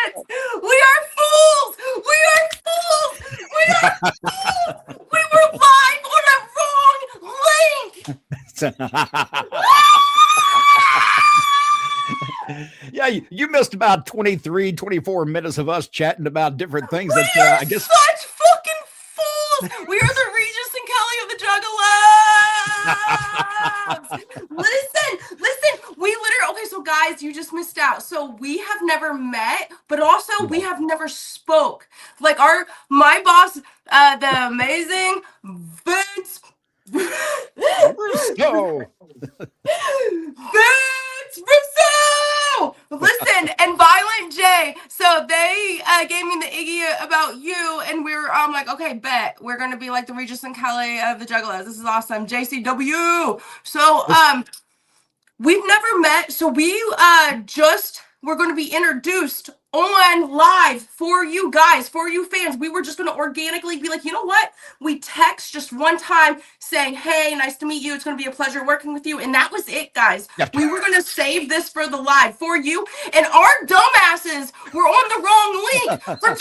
it! We are fools! We are fools! We are fools! We were live on a wrong link! Yeah, you missed about 23, 24 minutes of us chatting about different things. We that are I guess such fucking fools! We are the Regis and Kelly of the Juggalos! Listen, we literally, okay, so guys, you just missed out. So we have never met, but also we have never spoke. Like my boss, the amazing Vince Russo. Vince Russo! Listen, and Violent J. So they gave me the Iggy about you, and we were like, okay, bet. We're going to be like the Regis and Kelly of the Juggalos. This is awesome. JCW. So, we've never met. So we're going to be introduced on live for you guys, for you fans. We were just going to organically be like, you know what? We text just one time saying, hey, nice to meet you. It's going to be a pleasure working with you. And that was it, guys. We were going to save this for the live for you. And our dumbasses were on the wrong link for 25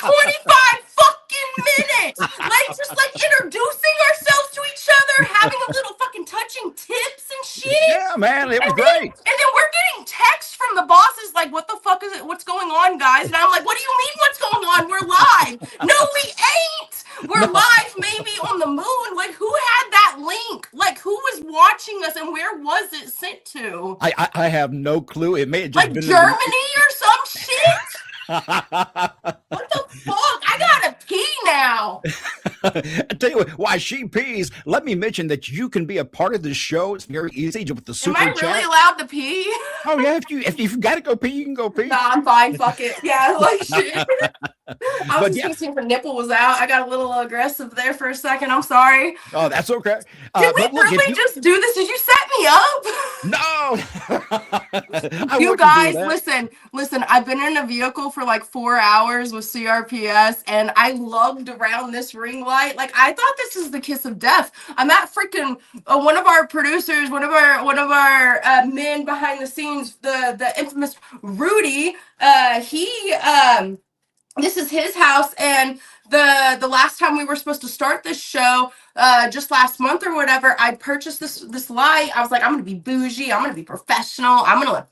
fucking minutes. Like introducing ourselves to each other, having a little fucking touching tips and shit. Yeah, man, it was great. And then we're getting texts from the bosses like, what the fuck is it? What's going on, guys? And I'm like, what do you mean what's going on? We're live. No, we ain't. We're live maybe on the moon. Like, who had that link? Like, who was watching us and where was it sent to? I have no clue. It may have just like been Germany or some shit. What the fuck? I gotta pee now. I tell you what, while she pees, let me mention that you can be a part of the show. It's very easy with the super chat. Am I really allowed to pee? Oh yeah, if you've got to go pee, you can go pee. Nah, I'm fine. Fuck it. Yeah, like shit. I was just thinking her nipple was out. I got a little aggressive there for a second. I'm sorry. Oh, that's okay. Did we really just do this? Did you set me up? No. You guys, listen. I've been in a vehicle for like 4 hours with CRPS, and I lugged around this ring light. Like, I thought this is the kiss of death. I'm at freaking one of our producers, one of our men behind the scenes, the infamous Rudy. This is his house, and the last time we were supposed to start this show, just last month or whatever, I purchased this light. I was like, I'm gonna be bougie, I'm gonna be professional, I'm gonna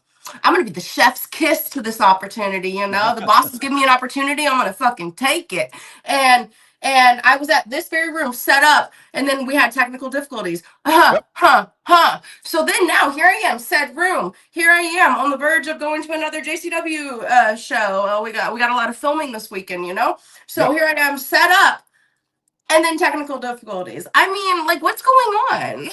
be the chef's kiss to this opportunity, you know? The boss is giving me an opportunity, I'm gonna fucking take it. And I was at this very room set up, and then we had technical difficulties. So then now here I am, said room. Here I am on the verge of going to another JCW show. We got a lot of filming this weekend, you know? So here I am set up, and then technical difficulties. I mean, like, what's going on?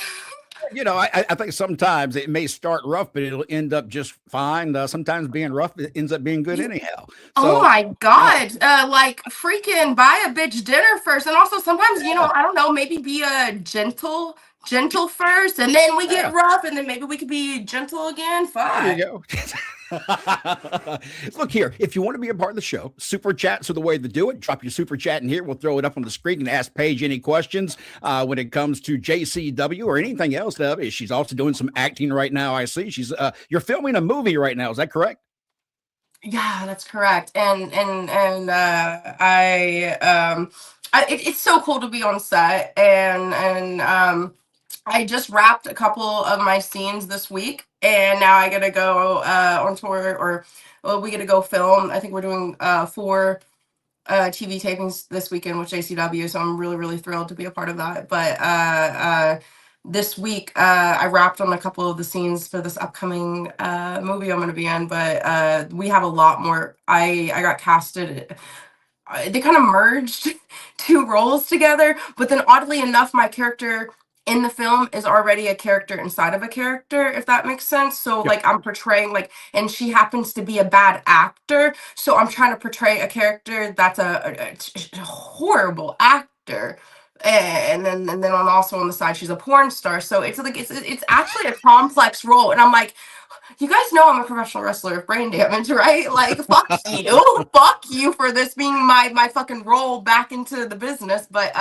You know, I think sometimes it may start rough, but it'll end up just fine. Sometimes being rough, it ends up being good anyhow. So, oh my God. Like, freaking buy a bitch dinner first. And also sometimes, you know, I don't know, maybe be a gentle first, and then we get rough, and then maybe we could be gentle again. Fine. There you go. Look here, if you want to be a part of the show, super chats are the way to do it. Drop your super chat in here. We'll throw it up on the screen and ask Paige any questions when it comes to JCW or anything else. She's also doing some acting right now. I see she's you're filming a movie right now. Is that correct? Yeah, that's correct. And it's so cool to be on set, and I just wrapped a couple of my scenes this week, and now I gotta go on tour, or we gotta go film. I think we're doing 4 TV tapings this weekend with JCW, so I'm really, really thrilled to be a part of that. But this week, I wrapped on a couple of the scenes for this upcoming movie I'm gonna be in, but we have a lot more. I got casted. They kind of merged 2 roles together, but then oddly enough, my character in the film is already a character inside of a character, if that makes sense. So like I'm portraying and she happens to be a bad actor, so I'm trying to portray a character that's a horrible actor, and then also on the side she's a porn star. So it's like it's actually a complex role, and I'm like, you guys know I'm a professional wrestler of brain damage, right? Like, fuck you for this being my fucking role back into the business. But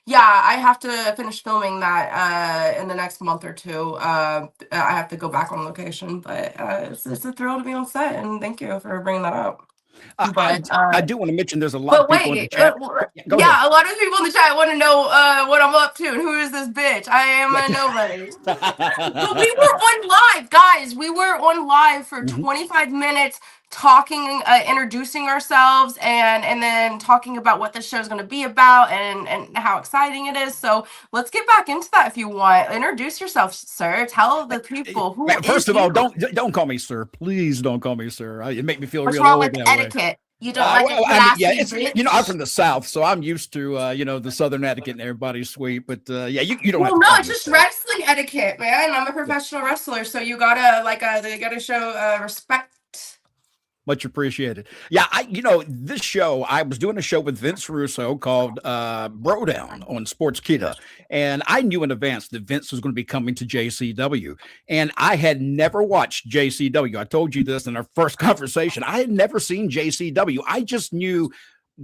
yeah, I have to finish filming that in the next month or 2. I have to go back on location, but it's a thrill to be on set, and thank you for bringing that up. But I do want to mention there's a lot of but people in the wait, chat. Go ahead. yeah, a lot of people in the chat want to know what I'm up to and who is this bitch. I am a nobody. But we were on live, guys. We were on live for 25 minutes talking, introducing ourselves, and then talking about what the show is going to be about and how exciting it is. So let's get back into that if you want. Introduce yourself, sir. Tell the people who. First of all, don't call me sir. Please don't call me sir. It make me feel What's real wrong old with that etiquette? way. You don't like well, a classy it's, you know, I'm from the South, so I'm used to the Southern etiquette and everybody's sweet. But yeah, you don't have to. No, it's just wrestling etiquette, man. I'm a professional wrestler, so you gotta they gotta show respect. Much appreciated. Yeah, this show, I was doing a show with Vince Russo called Bro Down on Sportskeeda, and I knew in advance that Vince was going to be coming to JCW, and I had never watched JCW. I told you this in our first conversation. I had never seen JCW. I just knew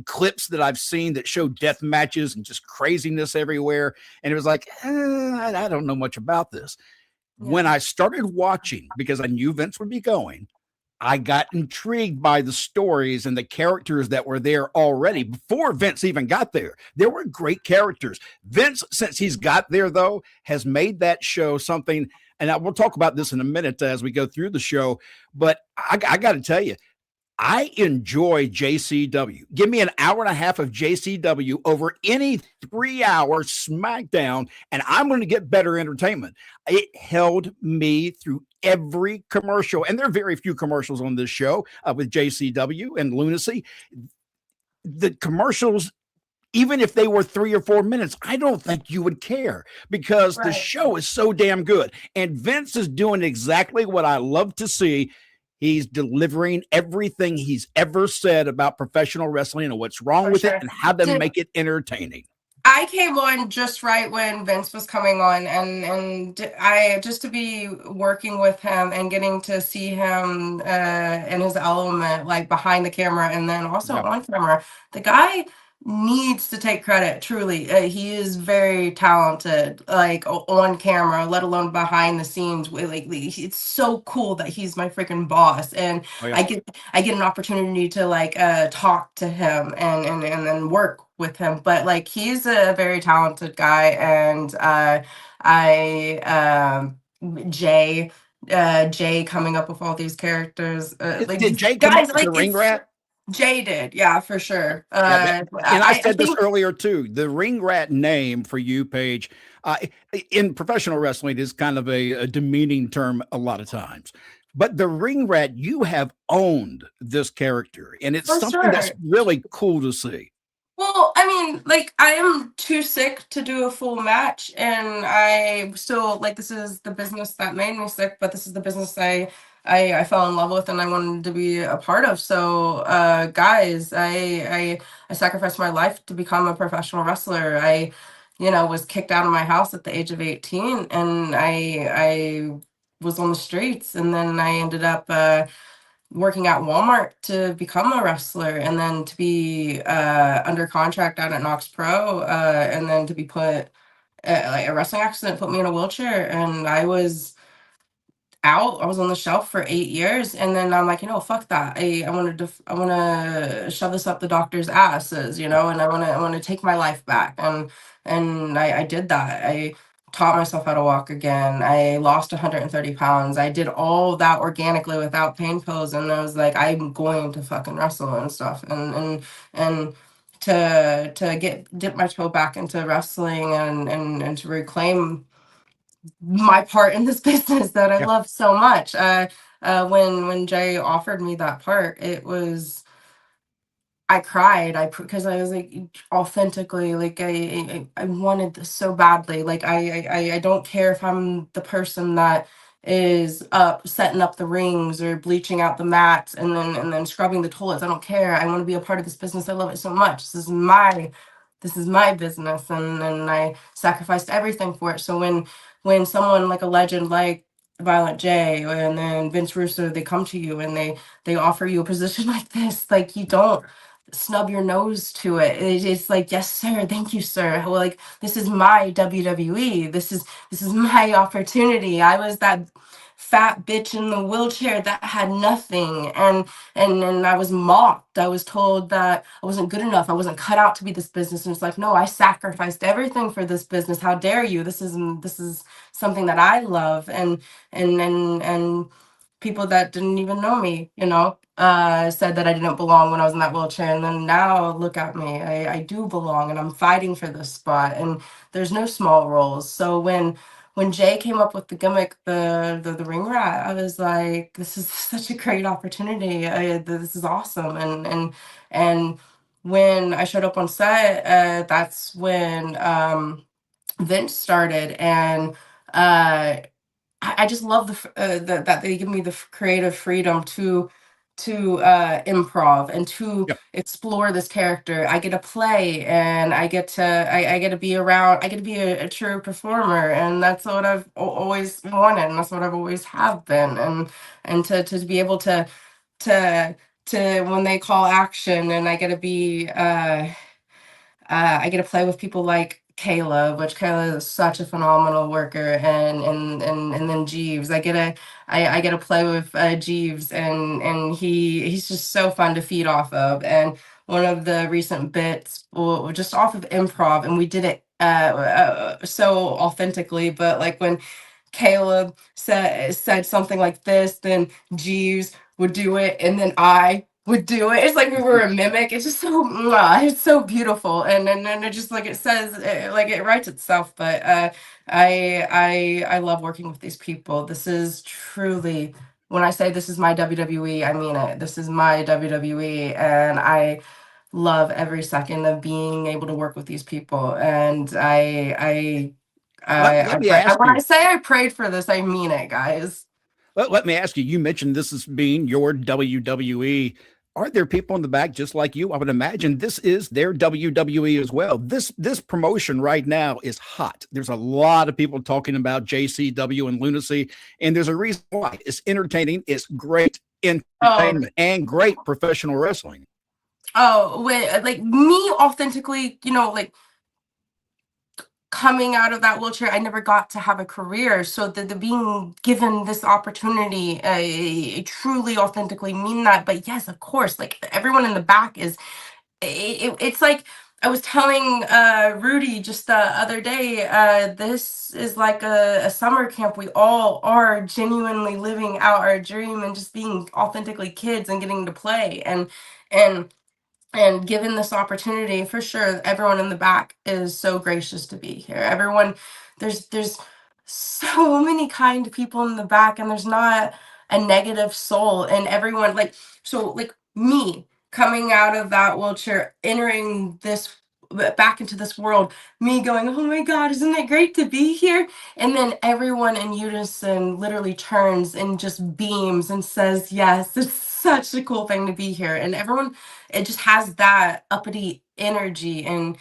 clips that I've seen that show death matches and just craziness everywhere, and it was like, I don't know much about this. Yeah. When I started watching, because I knew Vince would be going, I got intrigued by the stories and the characters that were there already before Vince even got there. There were great characters. Vince, since he's got there, though, has made that show something, and we'll talk about this in a minute as we go through the show, but I got to tell you, I enjoy JCW. Give me an hour and a half of JCW over any 3-hour SmackDown, and I'm going to get better entertainment. It held me through every commercial, and there are very few commercials on this show with JCW and Lunacy. The commercials, even if they were 3 or 4 minutes, I don't think you would care because the show is so damn good. And Vince is doing exactly what I love to see. He's delivering everything he's ever said about professional wrestling and what's wrong with it and how to make it entertaining. I came on just right when Vince was coming on, and I just to be working with him and getting to see him in his element, like behind the camera and then also on camera. The guy needs to take credit, truly. He is very talented, like on camera, let alone behind the scenes. Like it's so cool that he's my freaking boss, and I get an opportunity to like talk to him and then work with him. But like he's a very talented guy, and Jay coming up with all these characters. Like did Jay come up with the ring rat? Jay did, yeah, for sure. And I said this earlier too. The ring rat name for you, Paige, in professional wrestling is kind of a demeaning term a lot of times. But the ring rat, you have owned this character, and it's something that's really cool to see. Well, I mean, like, I am too sick to do a full match, and I still, like, this is the business that made me sick, but this is the business I fell in love with and I wanted to be a part of. So, guys, I sacrificed my life to become a professional wrestler. I, was kicked out of my house at the age of 18, and I was on the streets, and then I ended up working at Walmart to become a wrestler, and then to be under contract out at Knox Pro, and then to be put like a wrestling accident put me in a wheelchair, and I was out. I was on the shelf for 8 years, and then I'm like, fuck that. I want to shove this up the doctor's asses, and I want to take my life back, and I did that. I taught myself how to walk again. I lost 130 pounds. I did all that organically without pain pills, and I was like, I'm going to fucking wrestle and stuff, and to dip my toe back into wrestling and to reclaim my part in this business that I love so much. When Jay offered me that part, I cried. Because I was like, authentically, like I wanted this so badly. Like I don't care if I'm the person that is up setting up the rings or bleaching out the mats and then scrubbing the toilets. I don't care. I want to be a part of this business. I love it so much. This is my business, and I sacrificed everything for it. So when someone like a legend like Violent J and then Vince Russo, they come to you and they offer you a position like this, like you don't snub your nose to it. It's like, yes sir, thank you sir. Well, like, this is my WWE, this is my opportunity. I was that fat bitch in the wheelchair that had nothing, and I was mocked. I was told that I wasn't good enough. I wasn't cut out to be this business. And it's like, no, I sacrificed everything for this business. How dare you? This is something that I love. And people that didn't even know me, said that I didn't belong when I was in that wheelchair. And then now look at me. I do belong, and I'm fighting for this spot. And there's no small roles. So when Jay came up with the gimmick, the ring rat, I was like, this is such a great opportunity. This is awesome. And when I showed up on set, that's when Vince started. And I just love that they give me the creative freedom to improv and to Yep. explore this character. I get to play, and I get to be around. I get to be a true performer, and that's what I've always wanted, and that's what I've always have been. And to be able to when they call action, and I get to be I get to play with people like Kayla, which Kayla is such a phenomenal worker, and then Jeeves. I get to play with Jeeves, and he's just so fun to feed off of. And one of the recent bits, well, just off of improv, and we did it so authentically. But like when Caleb said something like this, then Jeeves would do it, and then I would do it. It's like we were a mimic. It's just so it's so beautiful, and it just like it says, like it writes itself. But I love working with these people. This is truly, when I say this is my WWE, I mean it. This is my WWE, and I love every second of being able to work with these people. And Let me ask when I you. say I prayed for this, I mean it, guys. Let me ask you. You mentioned this as being your WWE. Are there people in the back just like you? I would imagine this is their WWE as well. This promotion right now is hot. There's a lot of people talking about JCW and Lunacy, and there's a reason why. It's entertaining. It's great entertainment and great professional wrestling. Oh, wait, like me authentically, like coming out of that wheelchair, I never got to have a career. So the being given this opportunity, I truly authentically mean that. But yes, of course, like everyone in the back is, it's like I was telling Rudy just the other day, this is like a summer camp. We all are genuinely living out our dream and just being authentically kids and getting to play. And given this opportunity, for sure, everyone in the back is so gracious to be here. Everyone, there's so many kind people in the back, and there's not a negative soul. And everyone, like, so like me coming out of that wheelchair, entering this back into this world, me going, oh my god, isn't it great to be here? And then everyone in unison literally turns and just beams and says yes. It's such a cool thing to be here. And everyone, it just has that uppity energy. And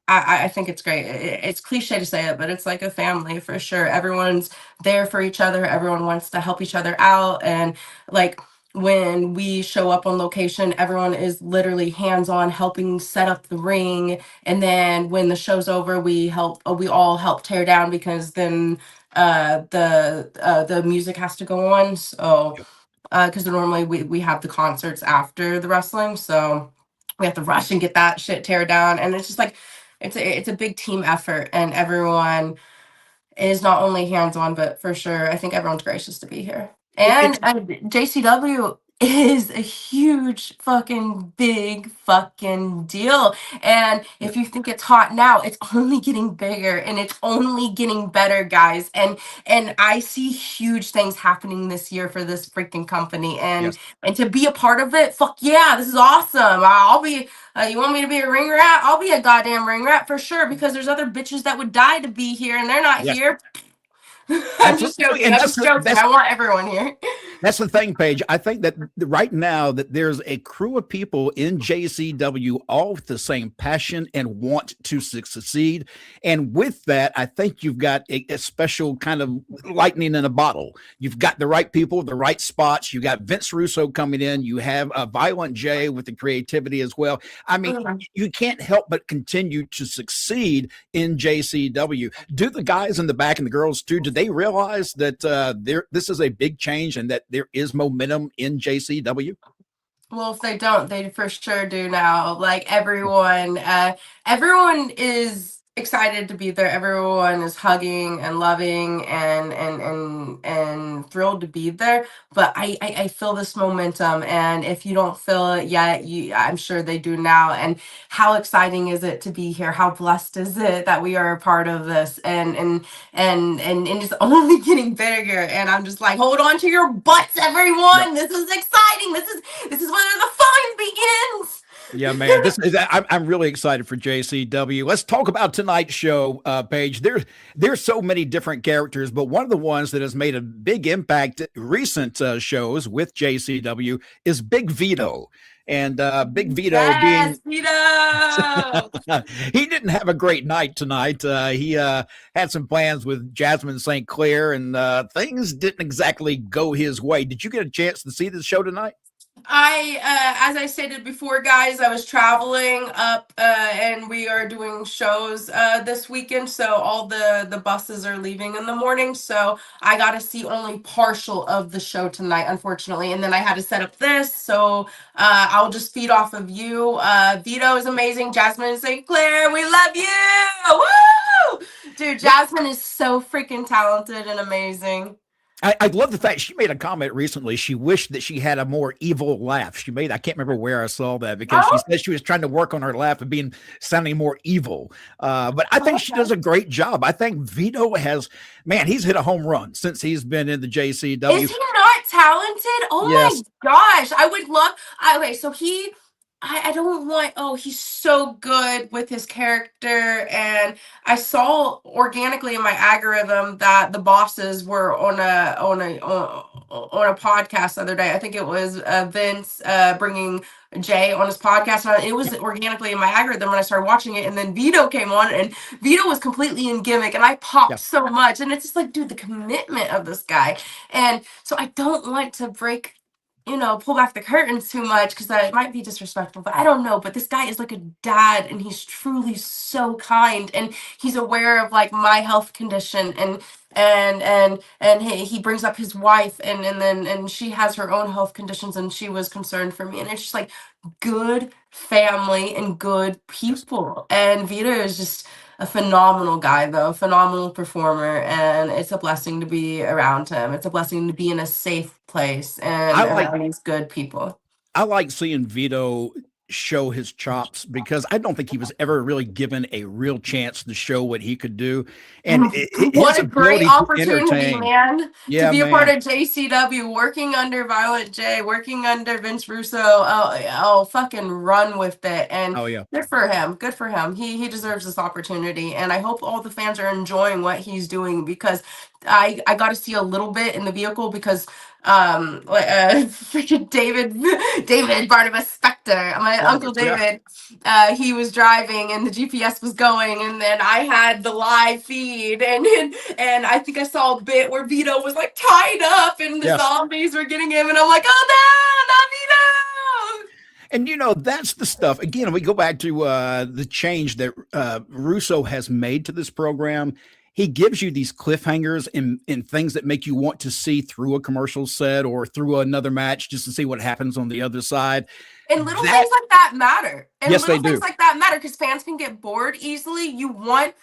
I think it's great. It's cliche to say it, but it's like a family for sure. Everyone's there for each other. Everyone wants to help each other out. And like when we show up on location, everyone is literally hands-on helping set up the ring. And then when the show's over, we all help tear down, because then the music has to go on. So because normally we have the concerts after the wrestling, so we have to rush and get that shit tear down. And it's just like it's a big team effort, and everyone is not only hands-on, but for sure, I think everyone's gracious to be here. And It's JCW is a huge fucking big fucking deal. And if you think it's hot now, it's only getting bigger, and it's only getting better, guys. And I see huge things happening this year for this freaking company. And yes. and to be a part of it, fuck yeah, this is awesome. I'll be you want me to be a ring rat? I'll be a goddamn ring rat for sure, because there's other bitches that would die to be here, and they're not Yes. here. I'm just Absolutely. joking. And I'm just joking. I want everyone here. that's the thing, Paige. I think that right now that there's a crew of people in JCW all with the same passion and want to succeed. And with that, I think you've got a special kind of lightning in a bottle. You've got the right people, the right spots. You got Vince Russo coming in. You have a Violent J with the creativity as well. I mean, you can't help but continue to succeed in JCW. Do the guys in the back and the girls too, do they they realize that this is a big change and that there is momentum in JCW? Well, if they don't, they for sure do now. Like everyone is excited to be there. Everyone is hugging and loving and thrilled to be there. But I feel this momentum, and if you don't feel it yet, I'm sure they do now. And how exciting is it to be here? How blessed is it that we are a part of this? And it's only getting bigger. And I'm just like, hold on to your butts, everyone. This is exciting. This is where the fun begins. Yeah, man. I'm really excited for JCW. Let's talk about tonight's show, Paige. There's so many different characters, but one of the ones that has made a big impact recent shows with JCW is Big Vito. And Big Vito Yes, being Vito! he didn't have a great night tonight. He had some plans with JASMIN St. Claire, and things didn't exactly go his way. Did you get a chance to see the show tonight? As I stated before, guys, I was traveling up, and we are doing shows this weekend. So all the buses are leaving in the morning. So I got to see only partial of the show tonight, unfortunately. And then I had to set up this. So I'll just feed off of you. Vito is amazing. JASMIN St. Claire, we love you. Woo! Dude, JASMIN is so freaking talented and amazing. I love the fact she made a comment recently. She wished that she had a more evil laugh. I can't remember where I saw that, because she said she was trying to work on her laugh and sounding more evil. But I think she does a great job. I think Vito he's hit a home run since he's been in the JCW. Is he not talented? Oh yes. My gosh. I would love, okay, so I don't want, he's so good with his character. And I saw organically in my algorithm that the bosses were on a podcast the other day. I think it was Vince bringing Jay on his podcast, and it was organically in my algorithm when I started watching it. And then Vito came on, and Vito was completely in gimmick, and I popped so much. And it's just like, dude, the commitment of this guy. And so I don't want to pull back the curtains too much, because that might be disrespectful, but I don't know. But this guy is like a dad, and he's truly so kind, and he's aware of like my health condition, and he brings up his wife, and she has her own health conditions, and she was concerned for me. And it's just like good family and good people. And Vito is just a phenomenal guy, though, phenomenal performer, and it's a blessing to be around him. It's a blessing to be in a safe place and around these good people. I like seeing Vito show his chops, because I don't think he was ever really given a real chance to show what he could do. And what a great opportunity, man, to be a part of JCW, working under Violent J, working under Vince Russo. Fucking run with it. And good for him. He deserves this opportunity, and I hope all the fans are enjoying what he's doing, because I got to see a little bit in the vehicle, because freaking David Barnabas Spector, my Uncle David, he was driving, and the GPS was going, and then I had the live feed, and I think I saw a bit where Vito was like tied up, and the zombies were getting him, and I'm like, oh no, not Vito. And that's the stuff. Again, we go back to the change that Russo has made to this program. He gives you these cliffhangers and things that make you want to see through a commercial set or through another match, just to see what happens on the other side. And little things like that matter. And yes, little they things do. like that matter, because fans can get bored easily. You want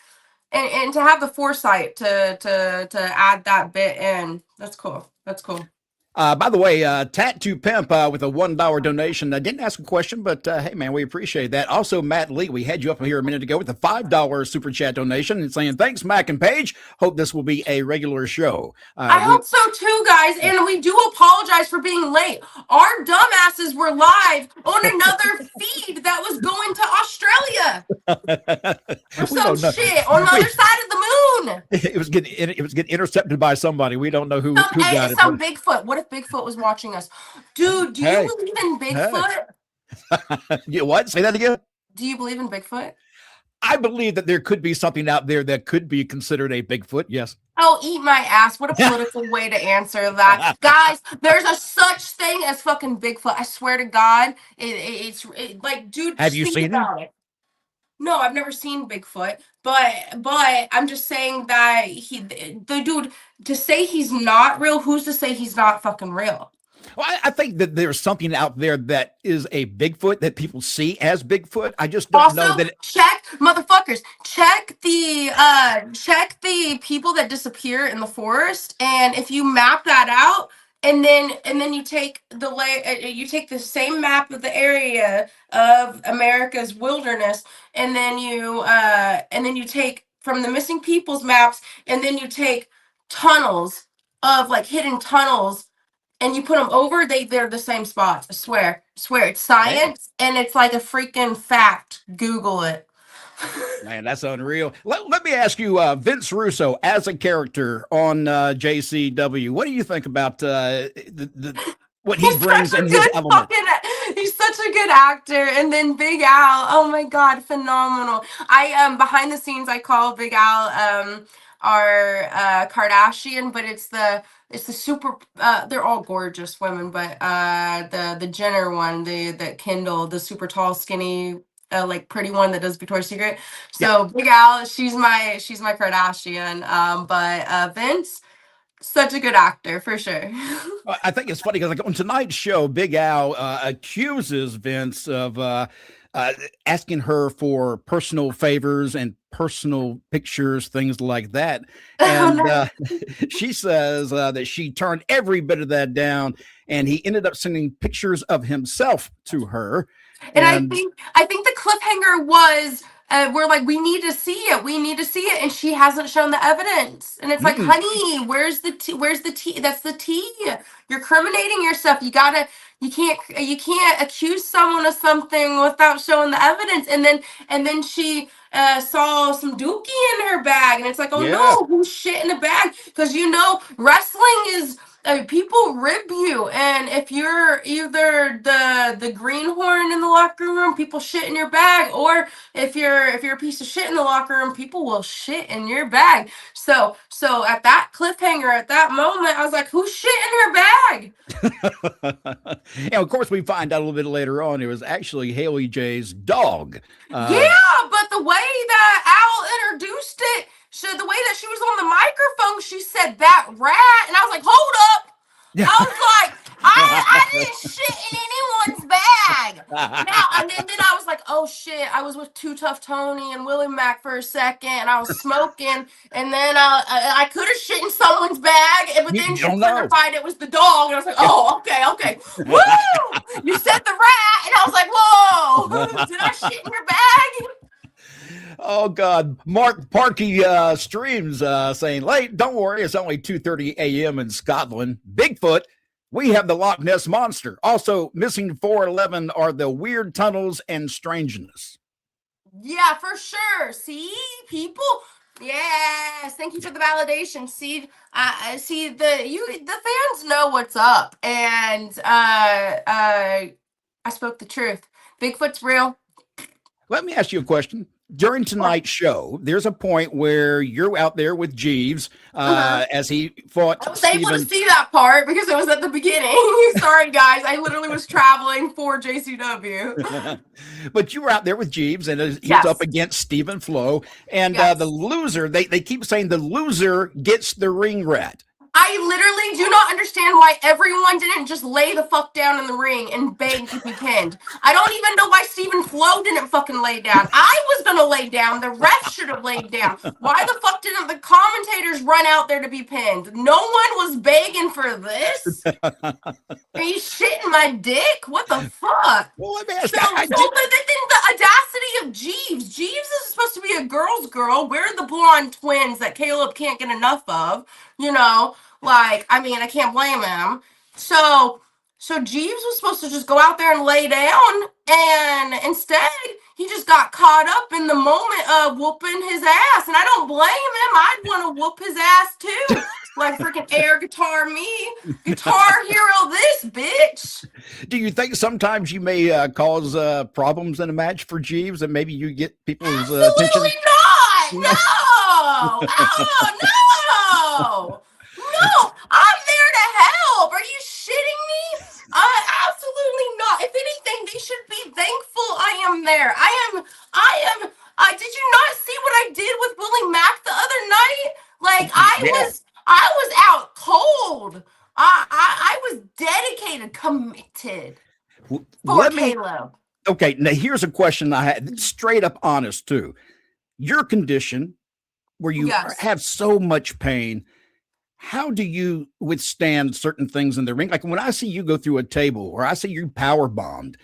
and to have the foresight to add that bit in. That's cool. That's cool. By the way, Tattoo Pimp with a $1 donation. I didn't ask a question, but hey, man, we appreciate that. Also, Matt Lee, we had you up here a minute ago with a $5 super chat donation and saying, thanks, Mac and Paige. Hope this will be a regular show. I hope so too, guys. And we do apologize for being late. Our dumbasses were live on another feed that was going to Australia. Or some shit on the other side of the moon. It was getting intercepted by somebody. We don't know who got it. Some Bigfoot. What if Bigfoot was watching us? Dude, do you believe in Bigfoot? You what? Say that again? Do you believe in Bigfoot? I believe that there could be something out there that could be considered a Bigfoot. Yes. Oh, eat my ass. What a political way to answer that. Guys, there's a such thing as fucking Bigfoot. I swear to God. It's like, dude, have you seen him? No, I've never seen Bigfoot, but I'm just saying that the dude, to say he's not real, who's to say he's not fucking real? Well, I think that there's something out there that is a Bigfoot that people see as Bigfoot. I just don't know Also, that. check motherfuckers, check the people that disappear in the forest, and if you map that out, and then you take you take the same map of the area of America's wilderness, and then you take from the missing people's maps, and then you take tunnels of like hidden tunnels, and you put them over, they're the same spots. I swear, it's Man, science, and it's like a freaking fact. Google it. man, that's unreal. Let me ask you, Vince Russo as a character on JCW. What do you think about what he He's brings such a in his good element? fucking. He's such a good actor, and then Big Al. Oh my god, phenomenal. Behind the scenes, I call Big Al our Kardashian, but it's the super. They're all gorgeous women, but the Jenner one, the Kendall, the super tall, skinny. Like pretty one that does Victoria's Secret. Yeah. So Big Al, she's my Kardashian. But Vince, such a good actor for sure. I think it's funny because like on tonight's show, Big Al accuses Vince of asking her for personal favors and personal pictures, things like that. Oh And no. she says that she turned every bit of that down, and he ended up sending pictures of himself to her. And I And think I think the cliffhanger was we're like, we need to see it, we need to see it, and she hasn't shown the evidence. And it's like, mm, honey, where's the tea? Where's the tea? That's the tea. You're criminating yourself. You can't accuse someone of something without showing the evidence. And then she saw some dookie in her bag, and it's like, oh yeah, no, who's shit in the bag? Because wrestling is people rib you, and if you're either the greenhorn in the locker room, people shit in your bag, or if you're a piece of shit in the locker room, people will shit in your bag. So at that cliffhanger, at that moment, I was like, who's shit in her bag? and of course we find out a little bit later on it was actually Haley J's dog. Uh, Yeah, but the way that Al introduced it, so the way that she was on the microphone, she said that rat, and I was like, hold up. yeah. I was like, I didn't shit in anyone's bag. Now, and then I was like, oh shit, I was with Too Tough Tony and Willie Mack for a second, and I was smoking, and then I could have shit in someone's bag, but You then she don't know. clarified it was the dog, and I was like, oh, okay. Woo! You said the rat, and I was like, whoa, did I shit in your bag? Oh God, Mark Parkey streams saying, "Late, don't worry, it's only 2:30 a.m. in Scotland. Bigfoot, we have the Loch Ness monster. Also, missing 411 are the weird tunnels and strangeness." Yeah, for sure. See, people. Yes, thank you for the validation. See, see the fans know what's up, and I spoke the truth. Bigfoot's real. Let me ask you a question. During tonight's show, there's a point where you're out there with Jeeves Uh-huh. as he I fought was able to Stephen. see that part because it was at the beginning. Sorry, guys. I literally was traveling for JCW. But you were out there with Jeeves, and he was up Yes. against Stephen Flo. And the Yes. loser, they keep saying the loser gets the ring rat. I literally do not understand why everyone didn't just lay the fuck down in the ring and beg to be pinned. I don't even know why Stephen Flo didn't fucking lay down. I was gonna lay down. The ref should have laid down. Why the fuck didn't the commentators run out there to be pinned? No one was begging for this. Are you shitting my dick? What the fuck? Well, let me ask So, you. so the audacity of Jeeves. Jeeves is supposed to be a girl's girl. We're the blonde twins that Caleb can't get enough of. Like, I mean, I can't blame him. So Jeeves was supposed to just go out there and lay down, and instead he just got caught up in the moment of whooping his ass. And I don't blame him. I'd want to whoop his ass too. Like freaking air guitar me, guitar hero this bitch. Do you think sometimes you may cause problems in a match for Jeeves, and maybe you get people's Absolutely attention? not. No. Oh no. No, I'm there to help. Are you shitting me? Absolutely not. If anything, they should be thankful I am there. I am For Let me. Caleb. Okay, now here's a question I had, straight up honest too. Your condition, where you Yes. have so much pain, how do you withstand certain things in the ring? Like when I see you go through a table or I see you power bombed,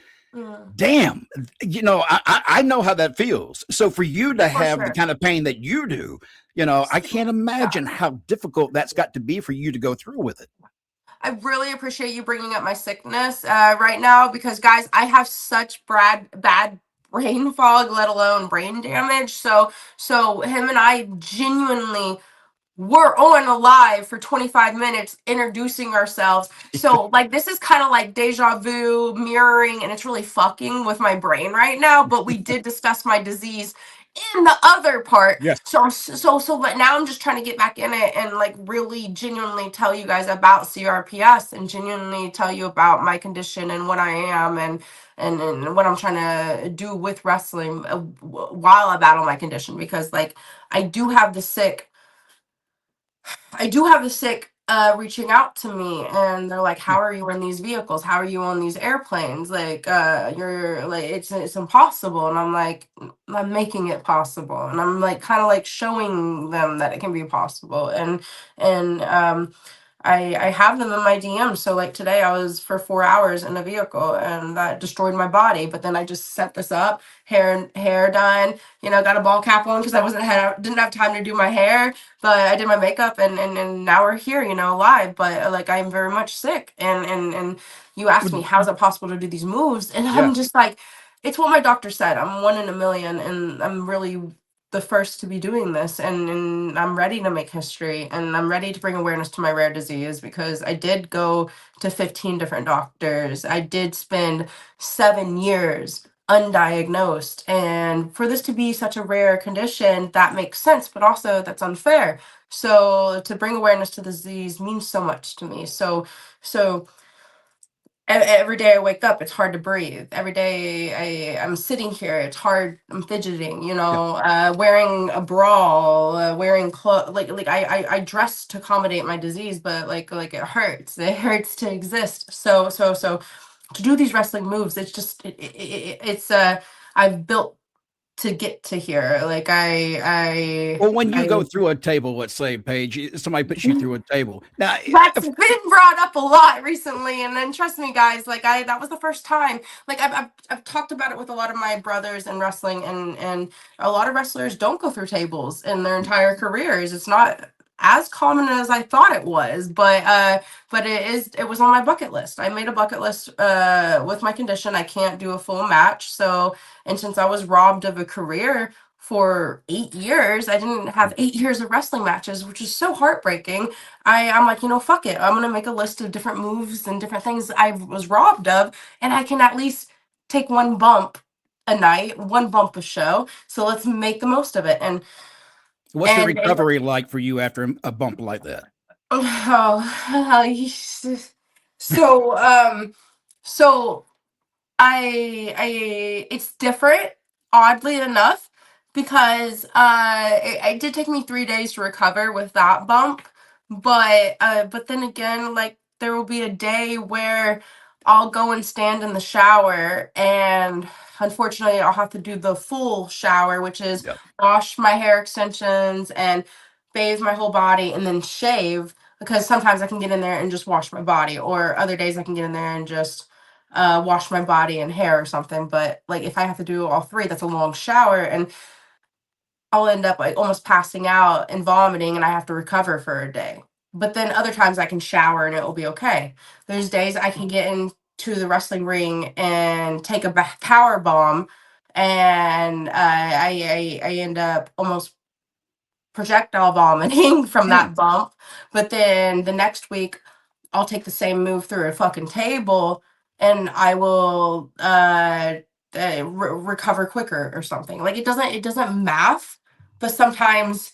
damn, I know how that feels. So for you to For have the sure. kind of pain that you do, I can't Yeah. imagine how difficult that's got to be for you to go through with it. I really appreciate you bringing up my sickness right now because, guys, I have such bad brain fog, let alone brain damage. So him and I genuinely we're on a live for 25 minutes introducing ourselves. So like this is kind of like deja vu mirroring, and it's really fucking with my brain right now, but we did discuss my disease in the other part. Yes. So but now I'm just trying to get back in it and like really genuinely tell you guys about CRPS and genuinely tell you about my condition and what I am and what I'm trying to do with wrestling while I battle my condition, because like I do have the sick reaching out to me, and they're like, how are you in these vehicles? How are you on these airplanes? Like, you're like, it's impossible. And I'm like, I'm making it possible. And I'm like, kind of like showing them that it can be possible. And I have them in my DM. So like today I was for 4 hours in a vehicle and that destroyed my body. But then I just set this up, hair done, got a ball cap on because didn't have time to do my hair, but I did my makeup and now we're here, live. But like I'm very much sick, and you asked me how is it possible to do these moves, and Yeah. I'm just like, it's what my doctor said. I'm 1 in a million, and I'm really the first to be doing this, and I'm ready to make history, and I'm ready to bring awareness to my rare disease because I did go to 15 different doctors. I did spend 7 years undiagnosed, and for this to be such a rare condition, that makes sense, but also that's unfair. So to bring awareness to the disease means so much to me. So every day I wake up, it's hard to breathe. Every day I'm sitting here, it's hard. I'm fidgeting, Yeah. wearing a brawl, wearing clothes. Like I dress to accommodate my disease, but like it hurts. It hurts to exist. So to do these wrestling moves, it's just it's I've built to get to here. Like Well, when you go I through a table, let's say, Paige, somebody puts you through a table. Now, That's been brought up a lot recently, and then trust me, guys, like that was the first time. Like I've talked about it with a lot of my brothers in wrestling, and a lot of wrestlers don't go through tables in their entire careers. It's not as common as I thought it was, but it was on my bucket list. I made a bucket list with my condition. I can't do a full match, so and since I was robbed of a career for 8 years, I didn't have 8 years of wrestling matches, which is so heartbreaking. I'm like, fuck it. I'm gonna make a list of different moves and different things I was robbed of, and I can at least take one bump a night, one bump a show. So let's make the most of it. what's the And recovery like for you after a bump like that? oh, so so it's different, oddly enough, because it did take me 3 days to recover with that bump, but then again, like there will be a day where I'll go and stand in the shower, and unfortunately I'll have to do the full shower, which is Yeah. wash my hair extensions and bathe my whole body and then shave, because sometimes I can get in there and just wash my body, or other days I can get in there and just wash my body and hair or something. But like if I have to do all three, that's a long shower, and I'll end up like almost passing out and vomiting, and I have to recover for a day. But then other times I can shower and it will be okay. There's days I can get into the wrestling ring and take a power bomb, and I end up almost projectile vomiting from Hmm. that bump. But then the next week, I'll take the same move through a fucking table, and I will recover quicker or something. Like it doesn't math, but sometimes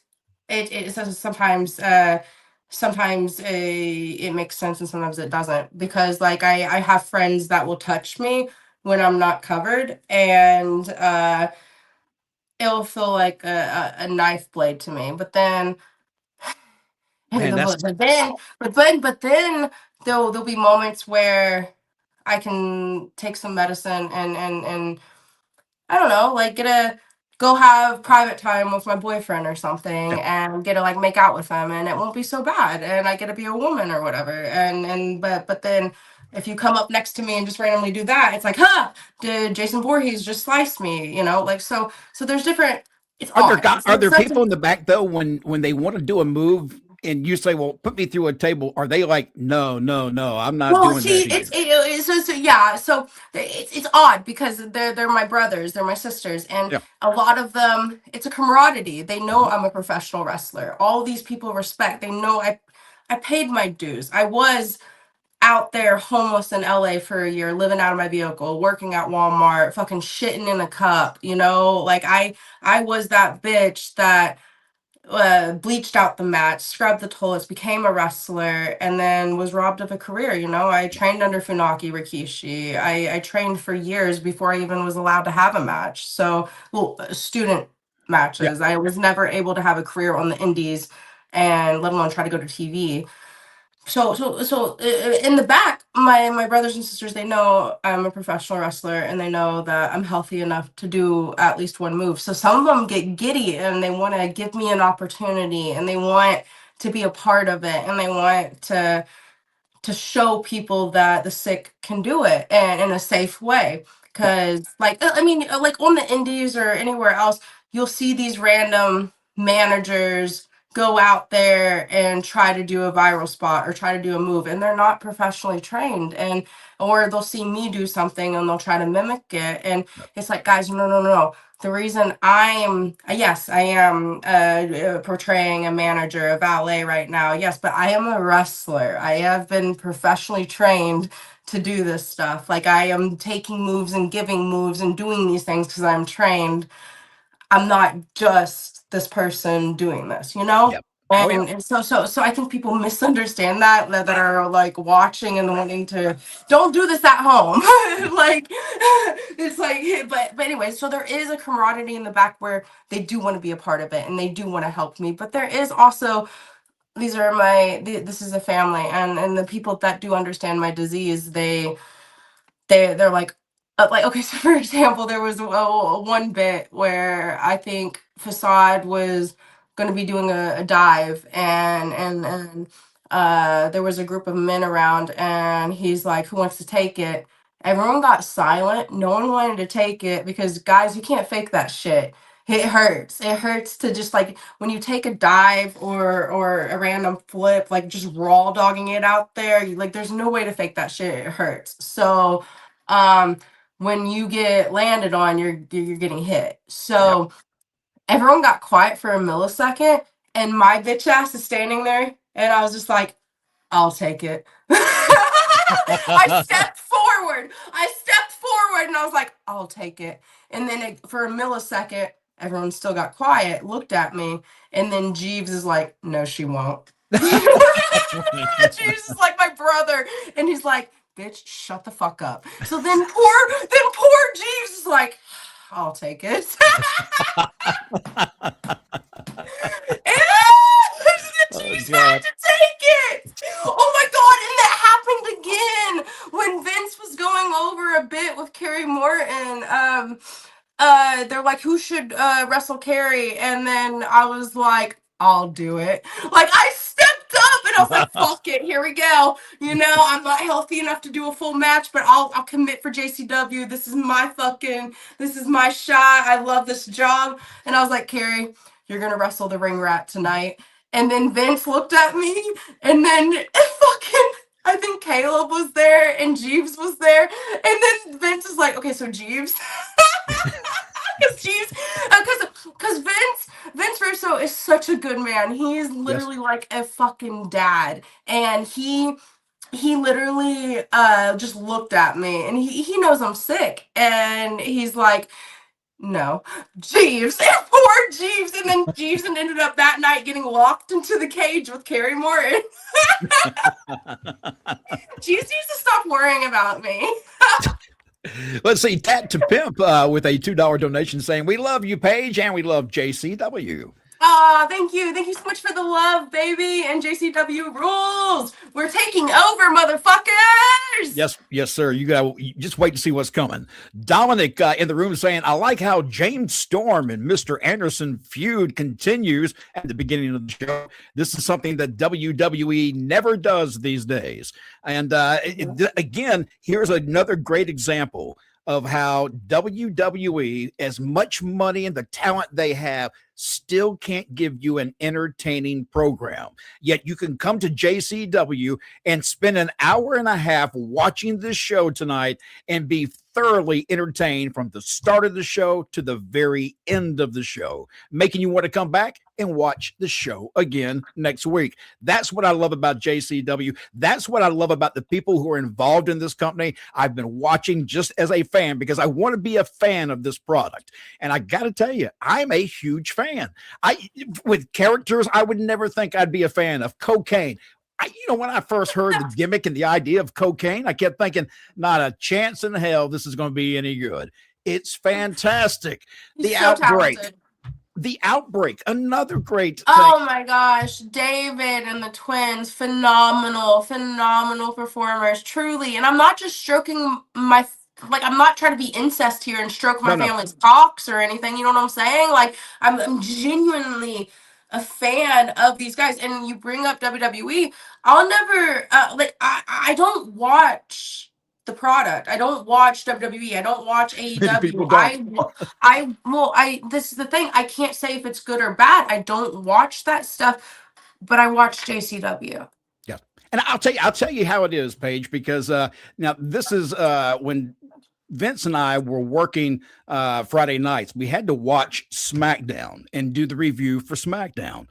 sometimes it makes sense and sometimes it doesn't, because like I have friends that will touch me when I'm not covered, and it'll feel like a knife blade to me. But then Man, that's but then there'll be moments where I can take some medicine and I don't know, like go have private time with my boyfriend or something Yeah. and get to like make out with him and it won't be so bad and I get to be a woman or whatever. But then if you come up next to me and just randomly do that, it's like, huh, did Jason Voorhees just slice me? You know, like so there's different, it's odd. Are It's there such a, people in the back though when they want to do a move and you say, "Well, put me through a table"? Are they like, "No, no, no, I'm not well, doing that see, to you"? so yeah, so it's odd because they're my brothers, they're my sisters, and Yeah. a lot of them, it's a camaraderie. They know Mhm. I'm a professional wrestler. All these people respect. They know I paid my dues. I was out there homeless in LA for a year, living out of my vehicle, working at Walmart, fucking shitting in a cup, you know? Like I was that bitch that bleached out the mat, scrubbed the toilets, became a wrestler, and then was robbed of a career. You know, I trained under Funaki Rikishi. I trained for years before I even was allowed to have a match. So, well, student Yeah. matches. I was never able to have a career on the indies and let alone try to go to TV. In the back, my brothers and sisters, they know I'm a professional wrestler and they know that I'm healthy enough to do at least one move. So some of them get giddy and they want to give me an opportunity and they want to be a part of it and they want to show people that the sick can do it and in a safe way. Yeah. Because, like, I mean, like on the indies or anywhere else, you'll see these random managers go out there and try to do a viral spot or try to do a move, and they're not professionally trained. And or they'll see me do something and they'll try to mimic it. And it's like, guys, no, no, no, no. The reason I am, yes, I am portraying a manager, a valet right now. Yes, but I am a wrestler. I have been professionally trained to do this stuff. Like I am taking moves and giving moves and doing these things because I'm trained. I'm not just this person doing this, you know? Yep. Oh yeah. And so I think people misunderstand that are like watching and wanting to don't do this at home. Like it's like but anyway, so there is a camaraderie in the back where they do want to be a part of it and they do want to help me. But there is also these are this is a family and the people that do understand my disease, they're like okay, so for example there was one bit where I think Facade was going to be doing a dive and there was a group of men around and he's like, who wants to take it? Everyone got silent, no one wanted to take it because guys, you can't fake that shit. It hurts to just like when you take a dive or a random flip, like just raw dogging it out there, like there's no way to fake that shit. It hurts. So um when you get landed on, you're getting hit. Yep. So everyone got quiet for a millisecond, and my bitch ass is standing there, and I was just like, I'll take it. I stepped forward, and I was like, I'll take it. And then for a millisecond, everyone still got quiet, looked at me, and then Jeeves is like, no, she won't. Jeeves is like my brother, and he's like, bitch, shut the fuck up. So then poor Jeeves is like, I'll take it. Jeeves had to take it. Oh my god! And that happened again when Vince was going over a bit with Kerry Morton. They're like, who should wrestle Kerry? And then I was like, I'll do it. Like I stepped up and I was like, fuck it, here we go. You know, I'm not healthy enough to do a full match, but I'll commit for JCW. This is my shot. I love this job. And I was like, Kerry, you're gonna wrestle the ring rat tonight. And then Vince looked at me, and then fucking I think Caleb was there and Jeeves was there. And then Vince is like, okay, so Jeeves. Because Jeeves, because Vince Russo is such a good man. He is literally like a fucking dad, and he literally just looked at me, and he knows I'm sick, and he's like, no, Jeeves, poor Jeeves, and then Jeeves ended up that night getting locked into the cage with Kerry Morton. Jeeves needs to stop worrying about me. Let's see, Tat to Pimp with a $2 donation saying, we love you, Paige, and we love JCW. Oh, thank you. Thank you so much for the love, baby. And JCW rules. We're taking over, motherfuckers. Yes, sir. You just wait to see what's coming. Dominic in the room saying, I like how James Storm and Mr. Anderson feud continues at the beginning of the show. This is something that WWE never does these days. And again, here's another great example of how WWE, as much money and the talent they have, still can't give you an entertaining program. Yet you can come to JCW and spend an hour and a half watching this show tonight and be thoroughly entertained from the start of the show to the very end of the show, making you want to come back and watch the show again next week. That's what I love about JCW. That's what I love about the people who are involved in this company. I've been watching just as a fan because I want to be a fan of this product. And I got to tell you, I'm a huge fan. With characters I would never think I'd be a fan of. Cocaine. When I first heard the gimmick and the idea of cocaine, I kept thinking, not a chance in hell this is going to be any good. It's fantastic. He's so talented. The Outbreak, another great thing. Oh my gosh, David and the twins, phenomenal performers, truly. And I'm not just stroking my, like, I'm not trying to be incest here and stroke my family's cocks or anything, you know what I'm saying? Like, I'm genuinely a fan of these guys. And you bring up WWE, I'll never, I don't watch the product. I don't watch WWE. I don't watch AEW. This is the thing. I can't say if it's good or bad. I don't watch that stuff, but I watch JCW. Yeah. And I'll tell you how it is, Paige, because now this is when Vince and I were working Friday nights. We had to watch SmackDown and do the review for SmackDown.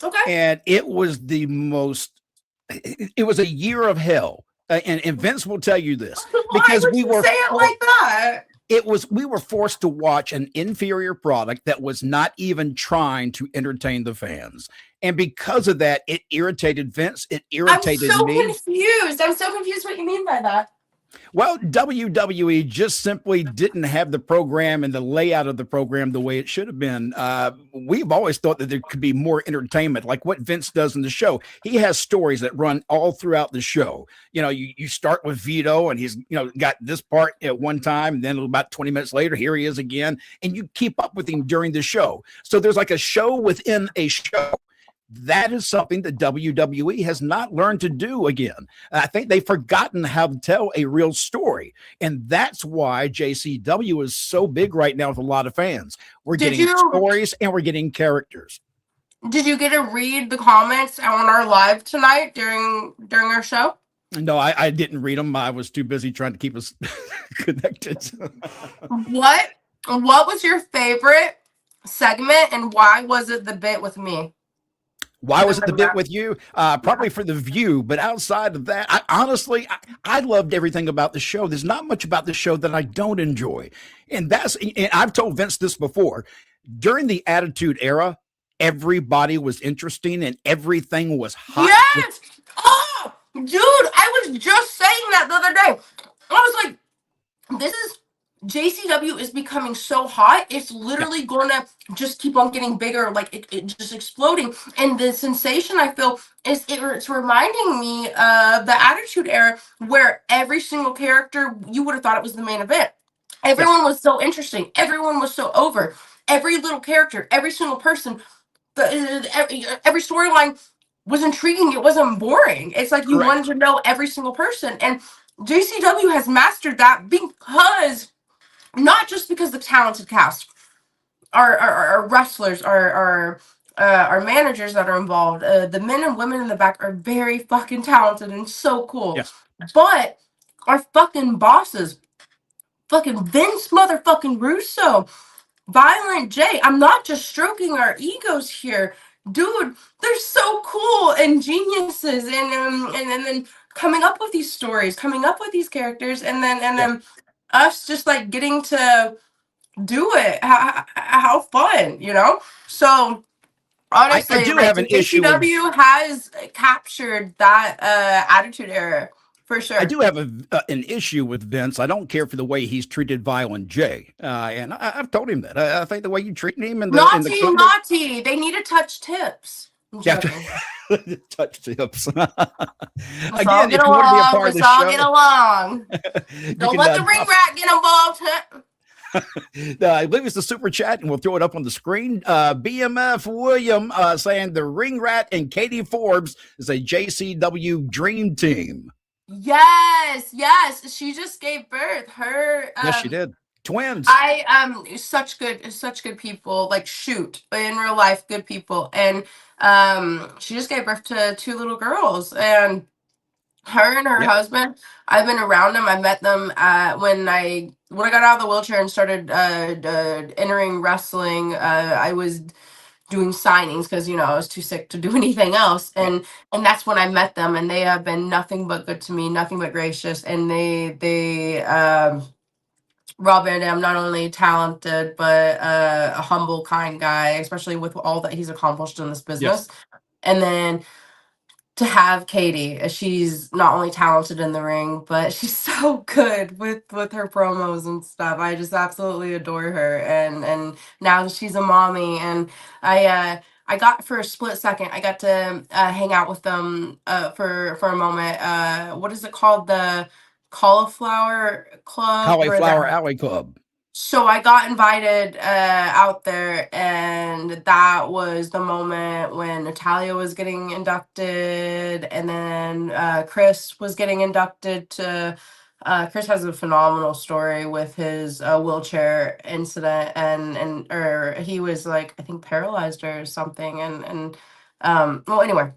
Okay. And it was it was a year of hell. And Vince will tell you this because we were say it like that. We were forced to watch an inferior product that was not even trying to entertain the fans. And because of that, it irritated Vince. It irritated me. I'm so confused what you mean by that. Well, WWE just simply didn't have the program and the layout of the program the way it should have been. We've always thought that there could be more entertainment, like what Vince does in the show. He has stories that run all throughout the show. You start with VITO, and he's got this part at one time, and then about 20 minutes later, here he is again, and you keep up with him during the show. So there's like a show within a show. That is something that WWE has not learned to do again. I think they've forgotten how to tell a real story. And that's why JCW is so big right now with a lot of fans. We're getting stories and we're getting characters. Did you get to read the comments on our live tonight during our show? No, I didn't read them. I was too busy trying to keep us connected. What was your favorite segment and why was it the bit with me? Why was it the bit with you? Probably for the view, but outside of that, I loved everything about the show. There's not much about the show that I don't enjoy. And I've told Vince this before. During the Attitude Era, everybody was interesting and everything was hot. Yes! Oh, dude, I was just saying that the other day. I was like, JCW is becoming so hot, it's literally going to just keep on getting bigger, like it just exploding. And the sensation I feel is it's reminding me of the Attitude Era, where every single character, you would have thought it was the main event. Everyone was so interesting. Everyone was so over. Every little character, every single person, every storyline was intriguing. It wasn't boring. It's like you wanted to know every single person. And JCW has mastered that because... not just because the talented cast, our wrestlers, our managers that are involved, the men and women in the back are very fucking talented and so cool. Yes. But our fucking bosses, fucking Vince motherfucking Russo, Violent J, I'm not just stroking our egos here. Dude, they're so cool and geniuses and then coming up with these stories, coming up with these characters, and then us just like getting to do it. How fun, So honestly, I do have an issue. JCW has captured that Attitude Era for sure. I do have an issue with Vince. I don't care for the way he's treated Violent J, and I've told him that. I think the way you treat him in the corner, naughty. They need to touch tips. I'm joking. Touch tips. Let's all Again, get if you want to be a along. part of Let's the all show, get along. Don't let the ring drop, rat get involved. leave us the super chat and we'll throw it up on the screen. BMF William saying the ring rat and Katie Forbes is a JCW dream team. Yes, yes. She just gave birth. Her Yes, she did. Twins. Such good people. Like, shoot, in real life, good people. And she just gave birth to 2 little girls. And her and her husband, I've been around them. I met them when I got out of the wheelchair and started entering wrestling. I was doing signings because, you know, I was too sick to do anything else. And that's when I met them, and they have been nothing but good to me, nothing but gracious. And they Rob Van Dam, not only talented, but a humble, kind guy, especially with all that he's accomplished in this business. And then to have Katie, she's not only talented in the ring, but she's so good with her promos and stuff. I just absolutely adore her. And now that she's a mommy, and I got, for a split second, I got to hang out with them for a moment. What is it called? The Cauliflower Club? Cauliflower Alley Club. So I got invited out there, and that was the moment when Natalia was getting inducted, and then Chris was getting inducted to. Chris has a phenomenal story with his wheelchair incident, or he was, like, I think paralyzed or something, and well, anyway,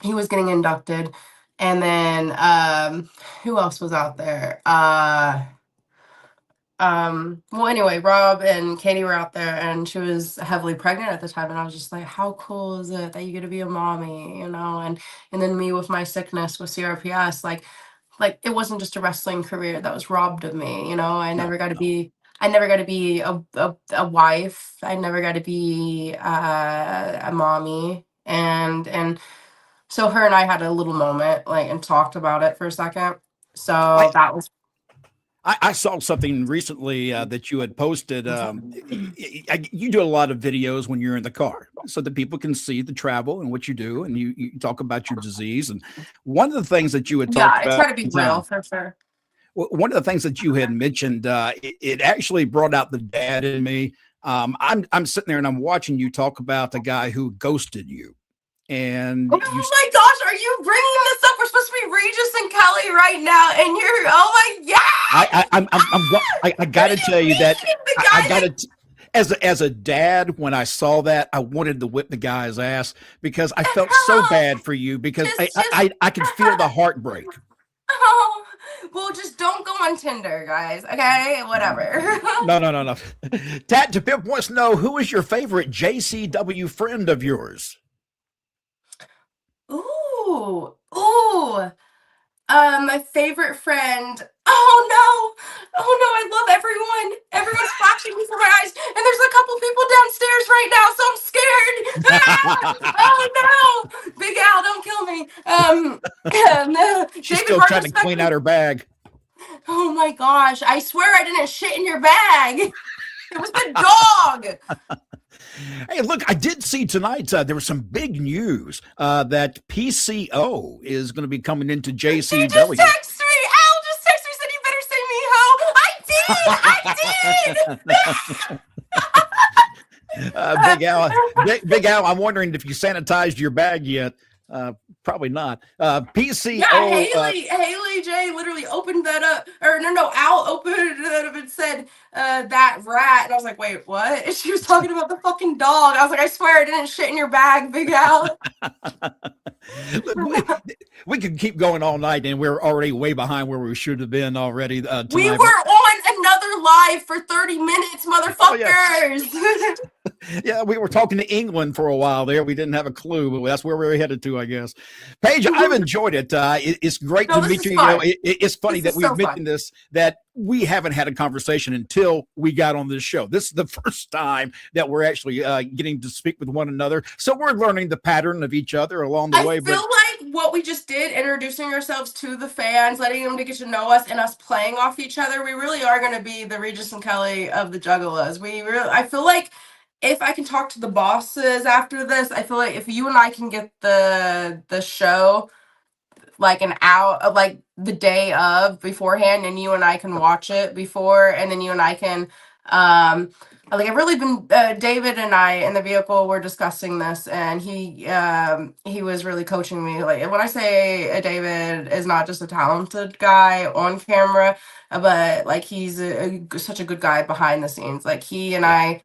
he was getting inducted, and then who else was out there? Well, anyway, Rob and Katie were out there, and she was heavily pregnant at the time, and I was just like, how cool is it that you get to be a mommy, you know? And then me with my sickness with CRPS, like it wasn't just a wrestling career that was robbed of me, you know? I never got to be a wife. I never got to be a mommy. And so her and I had a little moment, like, and talked about it for a second. So that was. I saw something recently that you had posted. You do a lot of videos when you're in the car so that people can see the travel and what you do, and you talk about your disease. And one of the things that you had talked about, I try to be real, for sure. One of the things that you had mentioned, it actually brought out the dad in me. I'm sitting there and I'm watching you talk about the guy who ghosted you. And oh my gosh, are you bringing this up? We're supposed to be Regis and Kelly right now, and you're, oh my god! I gotta tell you that I gotta. As a dad, when I saw that, I wanted to whip the guy's ass because I felt so bad for you because I could feel the heartbreak. Oh, well, just don't go on Tinder, guys. Okay, whatever. No. Tat to Pimp wants to know, who is your favorite JCW friend of yours? Ooh. My favorite friend. Oh no, I love everyone. Everyone's flashing before my eyes, and there's a couple people downstairs right now, so I'm scared. Oh no, Big Al, don't kill me. No. She's still trying to clean out her bag. Oh my gosh, I swear I didn't shit in your bag. It was the dog. Hey, look, I did see tonight there was some big news that PCO is going to be coming into JCW. He just texted me. Al just texted me, said you better say me ho. I did. Big Al, I'm wondering if you sanitized your bag yet. Probably not. PCO. Yeah, Haley J literally opened that up, or no, Al opened it up and said that rat, and I was like, wait, what? And she was talking about the fucking dog. I was like, I swear I didn't shit in your bag, Big Al. We could keep going all night, and we're already way behind where we should have been already. We were on another live for 30 minutes, motherfuckers. Oh, yeah, we were talking to England for a while there. We didn't have a clue, but that's where we were headed to, I guess. Paige, I've enjoyed it. It's great to meet you. You know, it's funny that we've mentioned this, that we haven't had a conversation until we got on this show. This is the first time that we're actually getting to speak with one another. So we're learning the pattern of each other along the way. I feel like what we just did, introducing ourselves to the fans, letting them to get to know us, and us playing off each other, we really are going to be the Regis and Kelly of the Juggalos. I feel like if I can talk to the bosses after this, I feel like if you and I can get the show like an hour, like the day of beforehand, and you and I can watch it before, and then you and I can, like I've really been, David and I in the vehicle were discussing this, and he was really coaching me. Like when I say David is not just a talented guy on camera, but like he's such a good guy behind the scenes. Like he and I,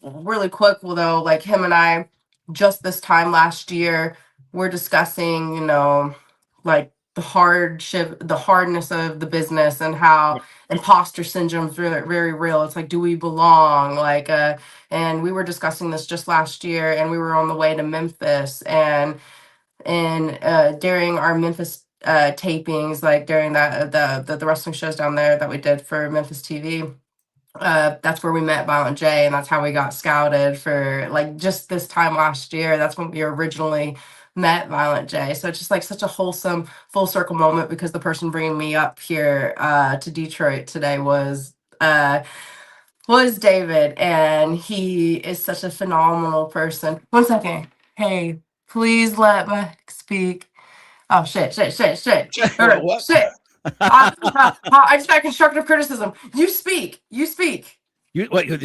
really quick, though, like him and I, just this time last year, we're discussing, like the hardship, the hardness of the business, and how imposter syndrome is very, very real. It's like, do we belong? Like, and we were discussing this just last year, and we were on the way to Memphis, and during our Memphis tapings, like during the wrestling shows down there that we did for Memphis TV. That's where we met Violent J, and that's how we got scouted for like just this time last year. That's when we originally met Violent J. So it's just like such a wholesome full circle moment, because the person bringing me up here to Detroit today was David, and he is such a phenomenal person. 1 second. Hey, please let Mike speak. Oh shit. All right, What? shit. I just got constructive criticism. You speak. You're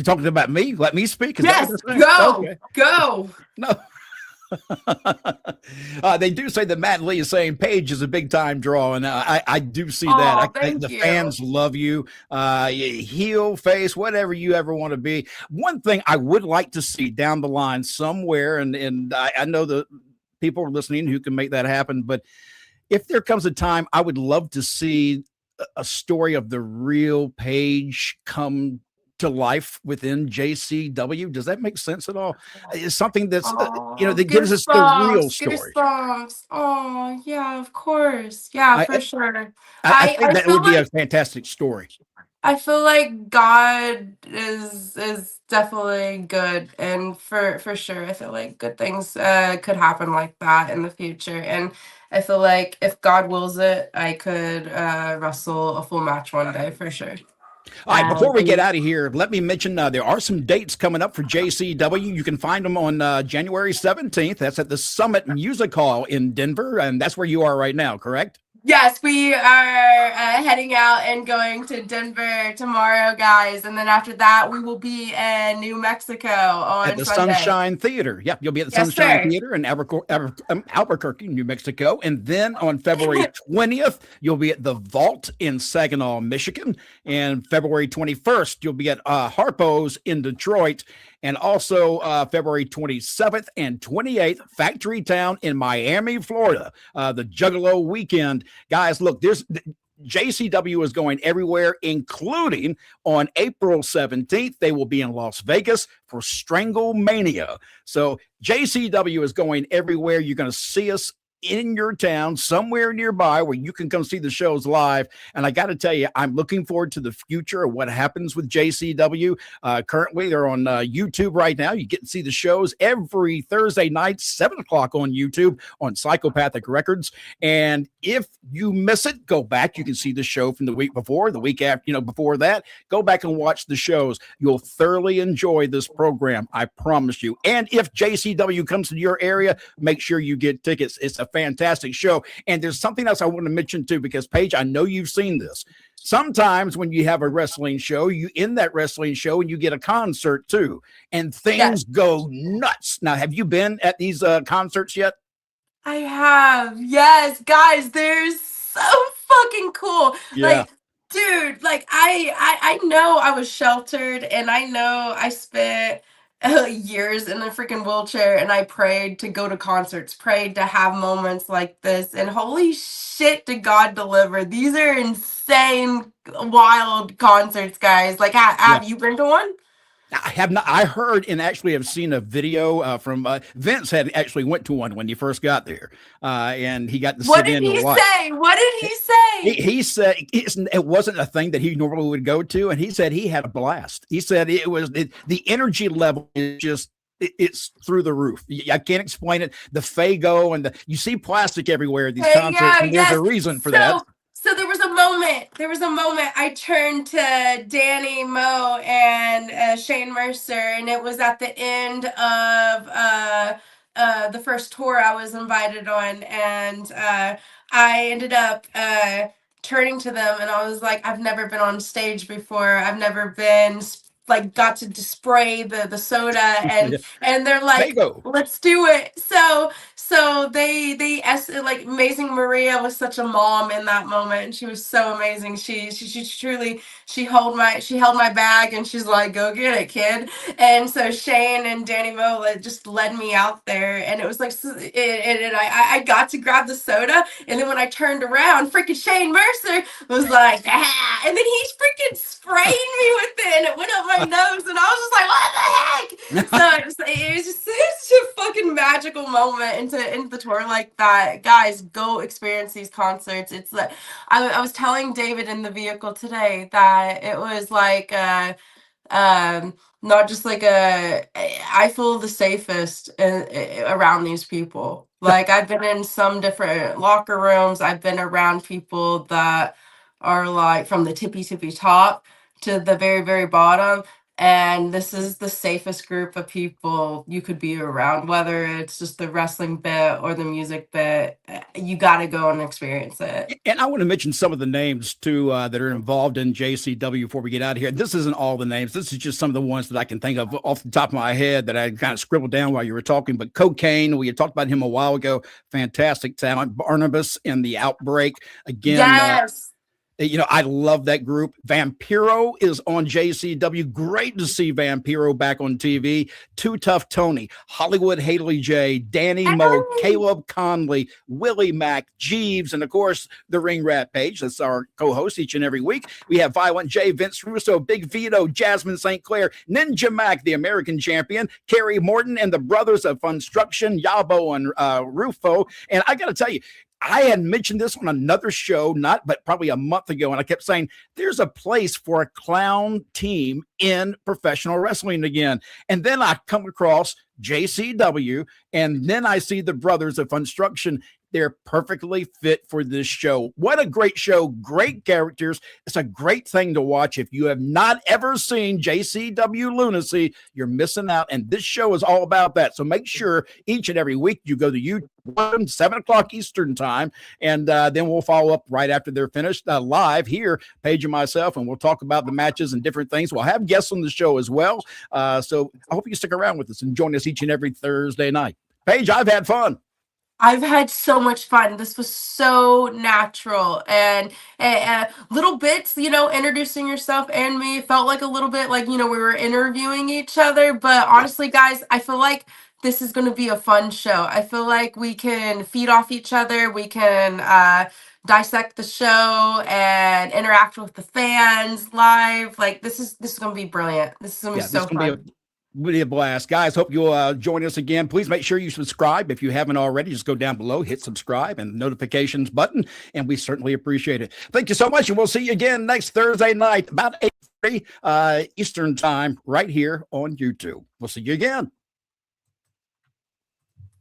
talking about me? Let me speak? Yes, go. No. They do say that Matt Lee is saying Paige is a big time draw, and I do see that. The fans love you. Heel, face, whatever you ever want to be. One thing I would like to see down the line somewhere, and I know the people are listening who can make that happen, but if there comes a time, I would love to see a story of the real Paige come to life within JCW. Does that make sense at all? It's something that's that gives us the real story. Oh yeah, of course. Yeah, for sure. I think that would be a fantastic story. I feel like God is definitely good, and for sure, I feel like good things could happen like that in the future. And I feel like if God wills it, I could wrestle a full match one day for sure. All right, before we get out of here, let me mention there are some dates coming up for JCW. You can find them on January 17th. That's at the Summit Music Hall in Denver, and that's where you are right now, correct? Yes, we are heading out and going to Denver tomorrow, guys. And then after that, we will be in New Mexico on at the Sunday. Sunshine Theater. Yep, you'll be at the Sunshine Theater in Albuquerque, New Mexico. And then on February 20th, you'll be at the Vault in Saginaw, Michigan. And February 21st, you'll be at Harpo's in Detroit. And also February 27th and 28th, Factory Town in Miami, Florida, the Juggalo weekend. Guys, look, JCW is going everywhere, including on April 17th. They will be in Las Vegas for Strangle Mania. So JCW is going everywhere. You're going to see us in your town, somewhere nearby where you can come see the shows live. And I got to tell you, I'm looking forward to the future of what happens with JCW. Currently, they're on YouTube right now. You get to see the shows every Thursday night, 7 o'clock on YouTube on Psychopathic Records. And if you miss it, go back. You can see the show from the week before, the week after, before that. Go back and watch the shows. You'll thoroughly enjoy this program, I promise you. And if JCW comes to your area, make sure you get tickets. It's a fantastic show. And there's something else I want to mention too, because Paige, I know you've seen this. Sometimes when you have a wrestling show, you end that wrestling show and you get a concert too, and things go nuts. Now, have you been at these concerts yet? I have. Yes, guys, they're so fucking cool. Yeah. Like, dude, like I know I was sheltered, and I know I spent years in a freaking wheelchair, and I prayed to go to concerts, prayed to have moments like this, and holy shit, did God deliver. These are insane, wild concerts, guys. Like, have you been to one? I have not. I heard and actually have seen a video from Vince had actually went to one when he first got there, and he got to sit in and watch. What did he say? He said it wasn't a thing that he normally would go to, and he said he had a blast. He said it was the energy level is just it's through the roof. I can't explain it. The Fago and you see plastic everywhere at these Hey, concerts, yeah, and there's yes. a reason for that. So there was a moment. I turned to Danny Moe and Shane Mercer, and it was at the end of the first tour I was invited on, and I ended up turning to them, and I was like, I've never been on stage before. I've never been like got to spray the soda, and they're like, Fago. let's do it. So they like Amazing Maria was such a mom in that moment. She was so amazing. She truly she held my bag, and she's like, go get it, kid. And so Shane and Danny Moe just led me out there, and it was like, and I got to grab the soda, and then when I turned around, freaking Shane Mercer was like, ah, and then he's freaking spraying me with it, and it went up my nose, and I was just like, what the heck? So it was just such a fucking magical moment into the tour like that. Guys, go experience these concerts. It's like I was telling David in the vehicle today that it was like not just like I feel the safest around these people. Like I've been in some different locker rooms. I've been around people that are like from the tippy top to the very, very bottom. And this is the safest group of people you could be around, whether it's just the wrestling bit or the music bit. You got to go and experience it. And I want to mention some of the names too that are involved in JCW before we get out of here. This isn't all the names. This is just some of the ones that I can think of off the top of my head that I kind of scribbled down while you were talking. But Cocaine, we had talked about him a while ago. Fantastic talent. Barnabas and the Outbreak. Again, yes. I love that group. Vampiro is on JCW. Great to see Vampiro back on TV. Too Tough Tony, Hollywood Haley J, Danny Moe, Caleb Konley, Willie Mack, Jeeves, and of course the Ring Rat Paige. That's our co-host each and every week. We have Violent J, Vince Russo, Big Vito, Jasmine St. Claire, Ninja Mac, the American champion, KERRY, MORTON, and the brothers of FUNSTRUCTION, Yabo and Russo. And I got to tell you, I had mentioned this on another show, but probably a month ago, and I kept saying there's a place for a clown team in professional wrestling again. And then I come across JCW, and then I see the brothers of FUNSTRUCTION. They're perfectly fit for this show. What a great show. Great characters. It's a great thing to watch. If you have not ever seen JCW Lunacy, you're missing out. And this show is all about that. So make sure each and every week you go to YouTube, 7 o'clock Eastern time. And then we'll follow up right after they're finished live here, Paige and myself, and we'll talk about the matches and different things. We'll have guests on the show as well. So I hope you stick around with us and join us each and every Thursday night. Paige, I've had fun. I've had so much fun. This was so natural, and little bits, introducing yourself and me felt like a little bit like, we were interviewing each other. But honestly, guys, I feel like this is going to be a fun show. I feel like we can feed off each other. We can dissect the show and interact with the fans live. Like this is going to be brilliant. This is going to be so fun. Be a blast. Guys, hope you'll join us again. Please make sure you subscribe. If you haven't already, just go down below, hit subscribe and notifications button, and we certainly appreciate it. Thank you so much, and we'll see you again next Thursday night, about 8:30 Eastern time, right here on YouTube. We'll see you again.